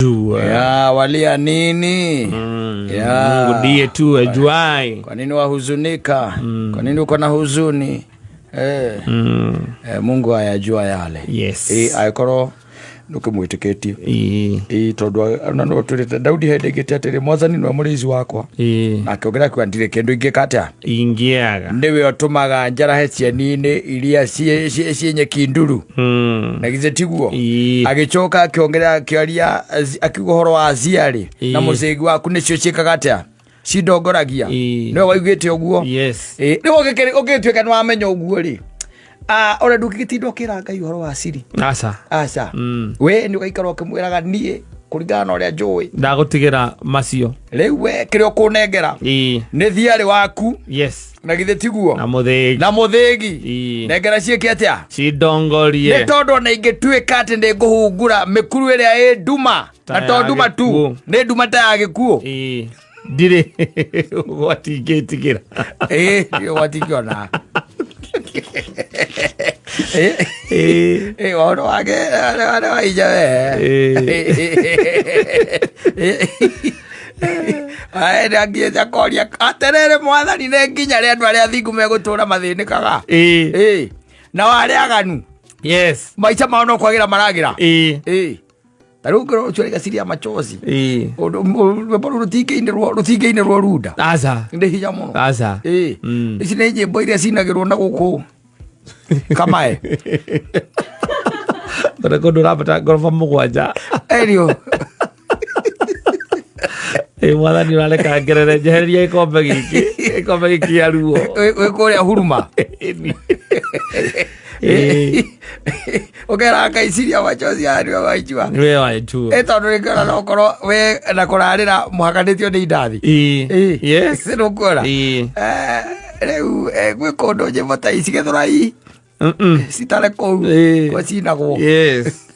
Ya walia nini? Mungu ndiye tu ajuaye. Kwa nini wahuzunika? Kwa nini uko na huzuni? Mungu ayajua yale. Yes. Aikoro nukimwitikitie. Tondu no turite Daudi hedegete atiri mwathani no murizi wakwa. Akiongera kwa ndire kindu ingikata. Ingiaga. Ndiwe otumaga njara hecia nini iria cienye kinduru. Na gize tiguo. Agicoka akiongera akiaria akiguhoro wa aciari na mucegi waku nicio ciekaga atia cidongoragia no waiguite uguo. Yes. Ni ogituika no amenya uguo ri ora ndukigitindo kira Ngai uhoro wa ciri asa we ni ugaikara ukimwiraga nie kuringana na uria njui ndagutigira macio riu we kire ukunengera ni thiari waku. Yes. Na githe tiguo na muthigi nengera cieke atia cidongorie ni tondu na ingituika ati ndi nguhungura mikuru iria i nduma na to nduma tu ni nduma ta ya gikuo ndire watingitigira watikiona wano wake waija we ngieta koria aterere mwathani ne nginya ria andu aria thingu megutura mathinikaga na waria aganu. Yes. Maica mao no kwagira maragira taru ngoro chwega siria machozi rutigeine rwo ruda asa ndi hinya muno asa ici nĩ nyĩmbo iria cinagĩrwo na gũkũ kamae tondũ kũndũ ũrabata ngoroba mũgwanja erio mwathani ũrareka ngerere njehereria gĩkombe gĩkĩ gĩa ruo wĩ kũrĩa huruma ukera kaiciria machozi ari waichwa we waichwa tondu rikara no korwo we na kurarira muhakanitio ni ndathi yes no kora riu gwe kondo je mata icige thurai sitare kou kwa cinagwo. Yes.